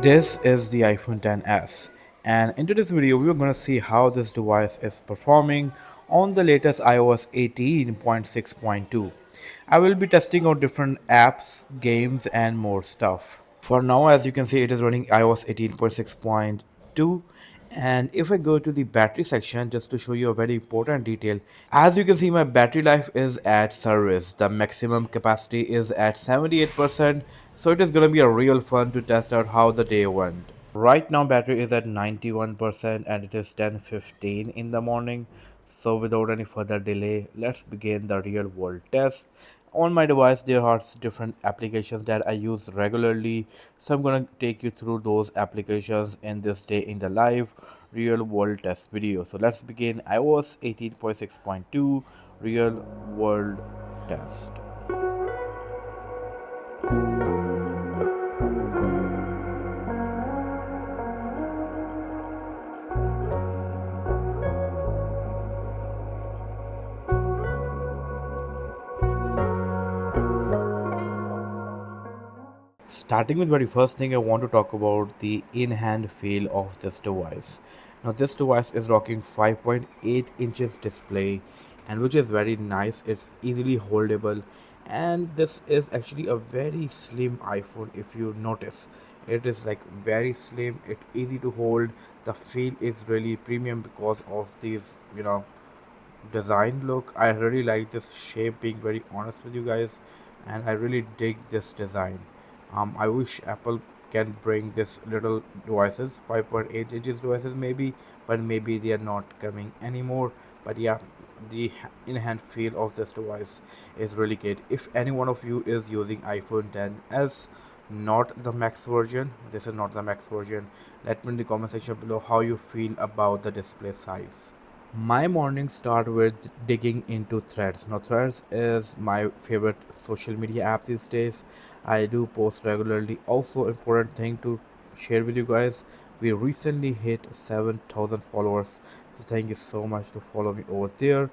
This is the iPhone XS, and in today's video we are going to see how this device is performing on the latest iOS 18.6.2. I will be testing out different apps, games and more stuff. For now, as you can see, it is running iOS 18.6.2. And if I go to the battery section, just to show you a very important detail, as you can see, my battery life is at service. The maximum capacity is at 78%, so it is going to be a real fun to test out how the day went. Right now battery is at 91% and it is 10:15 in the morning. So without any further delay, let's begin the real world test. On my device there are different applications that I use regularly. So I'm gonna take you through those applications in this day in the live real world test video. So let's begin iOS 18.6.2 real world test. Starting with very first thing, I want to talk about the in-hand feel of this device. Now this device is rocking 5.8 inches display, and which is very nice. It's easily holdable, and this is actually a very slim iPhone. If you notice, it is like very slim. It's easy to hold. The feel is really premium because of these, design look. I really like this shape, being very honest with you guys, and I really dig this design. I wish Apple can bring this little devices, 5.8 inches devices maybe, but maybe they are not coming anymore. But yeah, the in-hand feel of this device is really good. If any one of you is using iPhone XS, not the max version, this is not the max version, let me in the comment section below how you feel about the display size. My mornings start with digging into Threads. Now, Threads is my favorite social media app these days. I do post regularly. Also, important thing to share with you guys, we recently hit 7,000 followers. So thank you so much to follow me over there.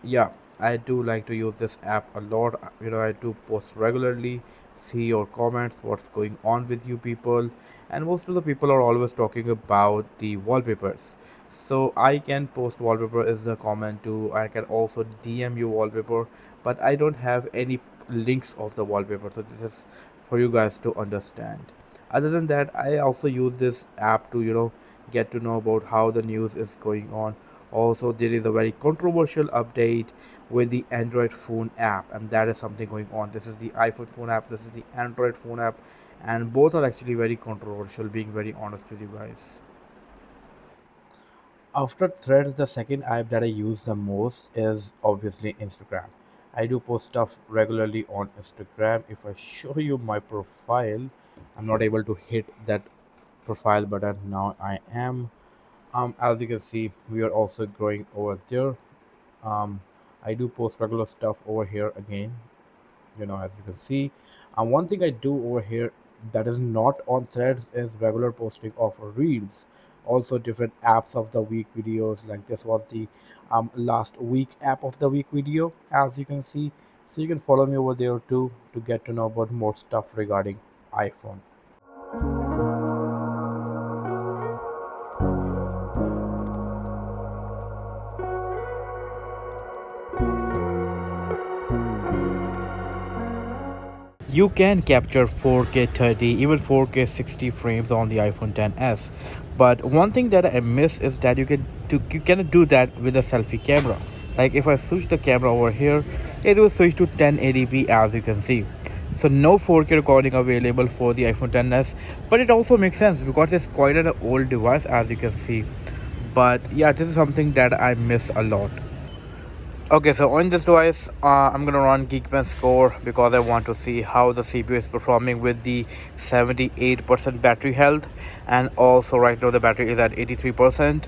Yeah, I do like to use this app a lot. I do post regularly, see your comments, what's going on with you people, and most of the people are always talking about the wallpapers. So I can post wallpaper as a comment too. I can also DM you wallpaper, but I don't have any links of the wallpaper, so this is for you guys to understand. Other than that, I also use this app to get to know about how the news is going on. Also, there is a very controversial update with the Android phone app, and that is something going on. This is the iPhone phone app, this is the Android phone app, and both are actually very controversial, being very honest with you guys. After Threads, the second app that I use the most is obviously Instagram. I do post stuff regularly on Instagram. If I show you my profile, I'm not able to hit that profile button. Now I am. As you can see, we are also growing over there. Um, I do post regular stuff over here again, as you can see. And one thing I do over here that is not on Threads is regular posting of reels, also different apps of the week videos. Like this was the last week app of the week video, as you can see. So you can follow me over there too to get to know about more stuff regarding iPhone. You can capture 4K 30, even 4K 60 frames on the iPhone XS. But one thing that I miss is that you cannot do that with a selfie camera. Like if I switch the camera over here, it will switch to 1080p, as you can see. So no 4K recording available for the iPhone XS, but it also makes sense because it's quite an old device, as you can see. But yeah, this is something that I miss a lot. Okay, so on this device, I'm gonna run Geekbench score because I want to see how the CPU is performing with the 78% battery health, and also right now the battery is at 83%,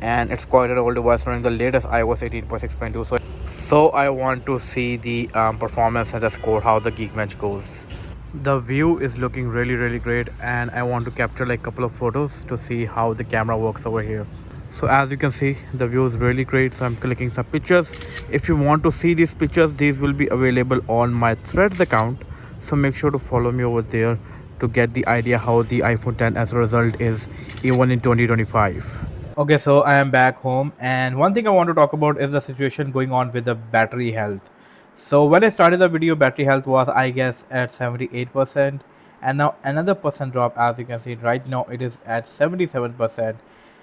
and it's quite an old device running the latest iOS 18.6.2. So I want to see the performance and the score, how the Geekbench goes. The view is looking really great, and I want to capture like a couple of photos to see how the camera works over here. So as you can see, the view is really great, so I'm clicking some pictures. If you want to see these pictures, these will be available on my Threads account, so make sure to follow me over there to get the idea how the iPhone 10 as a result is even in 2025. Okay, so I am back home, and one thing I want to talk about is the situation going on with the battery health. So when I started the video, battery health was, I guess, at 78%, and now another percent drop. As you can see right now, it is at 77%,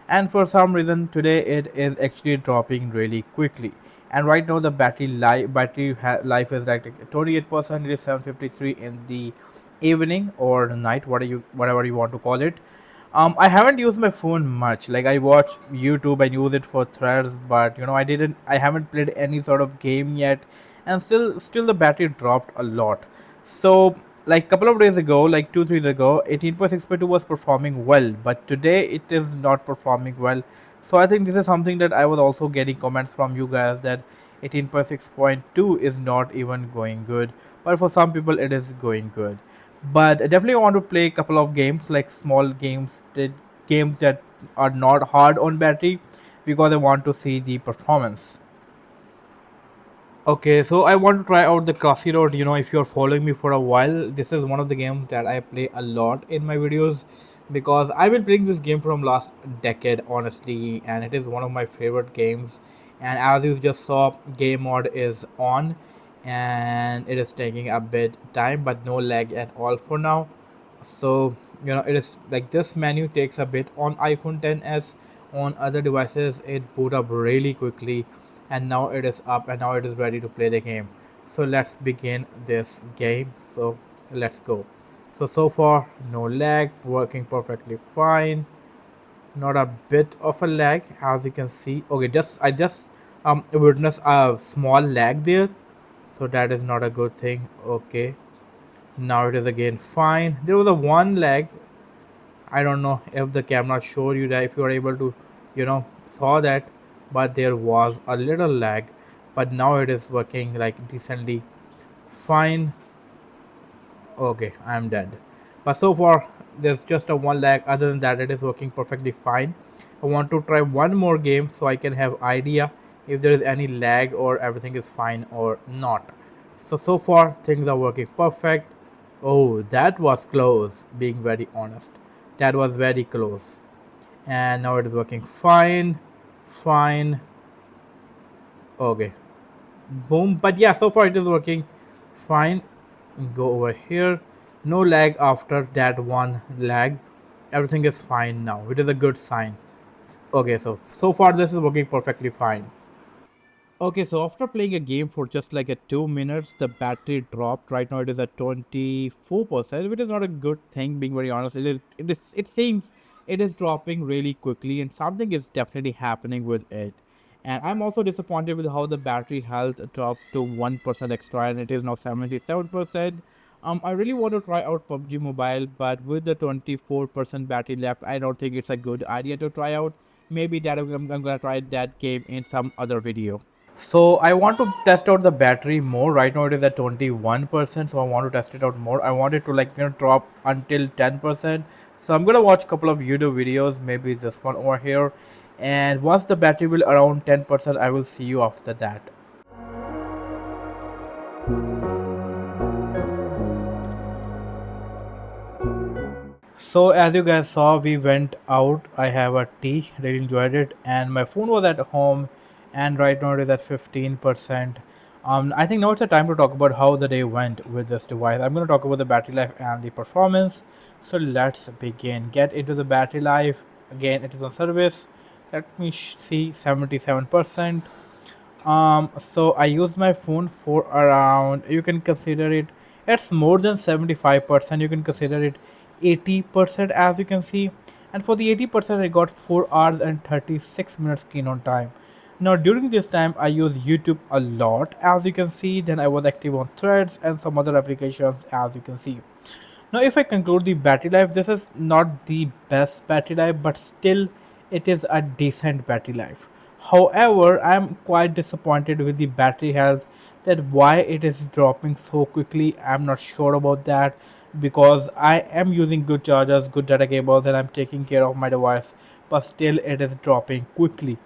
and for some reason today it is actually dropping really quickly. And right now the life is like 28%. It is 7:53 in the evening or night, whatever you want to call it. I haven't used my phone much. Like, I watch YouTube and use it for threads, but I haven't played any sort of game yet, and still the battery dropped a lot. So, like couple of days ago, like 2 3 days ago, 18.6.2 was performing well, but today it is not performing well. So I think this is something that I was also getting comments from you guys, that 18.6.2 is not even going good, but for some people it is going good. But I definitely want to play a couple of games, like small games that are not hard on battery, because I want to see the performance. Okay, so I want to try out the Crossy Road. If you're following me for a while, this is one of the games that I play a lot in my videos, because I've been playing this game from last decade, honestly, and it is one of my favorite games. And as you just saw, game mode is on, and it is taking a bit time, but no lag at all for now. So it is like this menu takes a bit on iPhone 10s. On other devices it boot up really quickly, and now it is up and now it is ready to play the game. So let's begin this game. So let's go. So far no lag, working perfectly fine, not a bit of a lag, as you can see. Okay, I just witnessed a small lag there, so that is not a good thing. Okay, now it is again fine. There was a one lag. I don't know if the camera showed you that, if you are able to saw that, but there was a little lag, but now it is working like decently fine. Okay, I'm dead. But so far there's just a one lag. Other than that, it is working perfectly fine. I want to try one more game so I can have idea if there is any lag or everything is fine or not. So far things are working perfect. Oh, that was close, being very honest. That was very close. And now it is working fine. Fine. Okay. Boom. But yeah, so far it is working fine. Go over here. No lag after that one lag. Everything is fine now. It is a good sign. Okay, so far this is working perfectly fine. Okay, so after playing a game for just like a 2 minutes, the battery dropped. Right now it is at 24%, which is not a good thing, being very honest. It seems it is dropping really quickly, and something is definitely happening with it. And I'm also disappointed with how the battery health dropped to 1% extra, and it is now 77%. I really want to try out PUBG Mobile, but with the 24% battery left, I don't think it's a good idea to try out. Maybe that I'm gonna try that game in some other video. So I want to test out the battery more. Right now it is at 21%, so I want to test it out more. I want it to drop until 10%. So I'm gonna watch a couple of YouTube videos, maybe this one over here. And once the battery will around 10%, I will see you after that. So as you guys saw, we went out. I have a tea, really enjoyed it, and my phone was at home, and right now it is at 15%. I think now it's the time to talk about how the day went with this device. I'm going to talk about the battery life and the performance. So let's begin. Get into the battery life. Again, it is on service. Let me see, 77%. So I use my phone for around, you can consider it, it's more than 75%. You can consider it 80%, as you can see. And for the 80%, I got 4 hours and 36 minutes screen on time. Now during this time I use YouTube a lot, as you can see. Then I was active on threads and some other applications, as you can see. Now, if I conclude the battery life, this is not the best battery life, but still it is a decent battery life. However, I am quite disappointed with the battery health, that why it is dropping so quickly. I'm not sure about that, because I am using good chargers, good data cables, and I'm taking care of my device, but still it is dropping quickly.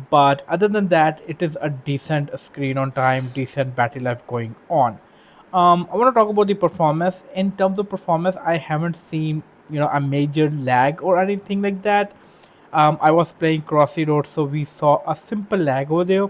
But other than that, it is a decent screen on time, decent battery life going on. I want to talk about the performance. In terms of performance, I haven't seen a major lag or anything like that. I was playing Crossy Road, so we saw a simple lag over there.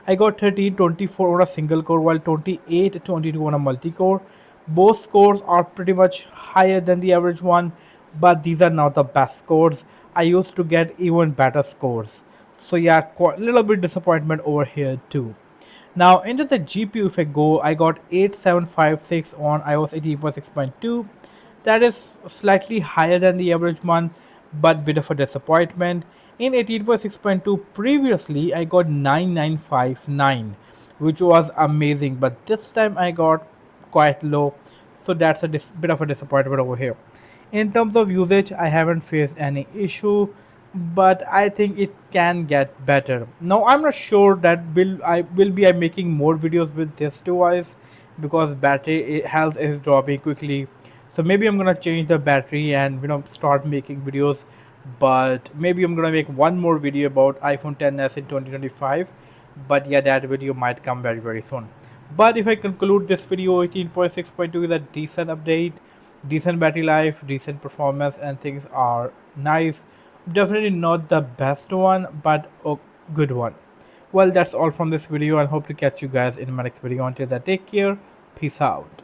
I got 1324 on a single core while 2822 on a multi-core. Both scores are pretty much higher than the average one, but these are not the best scores. I used to get even better scores. So yeah, quite a little bit disappointment over here too. Now into the GPU, if I go, I got 8756 on iOS 18.6.2. That is slightly higher than the average one, but bit of a disappointment. In 18.6.2 previously, I got 9959, which was amazing, but this time I got quite low, so that's a bit of a disappointment over here. In terms of usage, I haven't faced any issue, but I think it can get better. Now I'm not sure that will be making more videos with this device because battery health is dropping quickly. So maybe I'm gonna change the battery and start making videos. But maybe I'm gonna make one more video about iPhone 10s in 2025. But yeah, that video might come very soon. But if I conclude this video, 18.6.2 is a decent update, decent battery life, decent performance, and things are nice. Definitely not the best one, but a good one. Well, that's all from this video, and hope to catch you guys in my next video. Until then, take care. Peace out.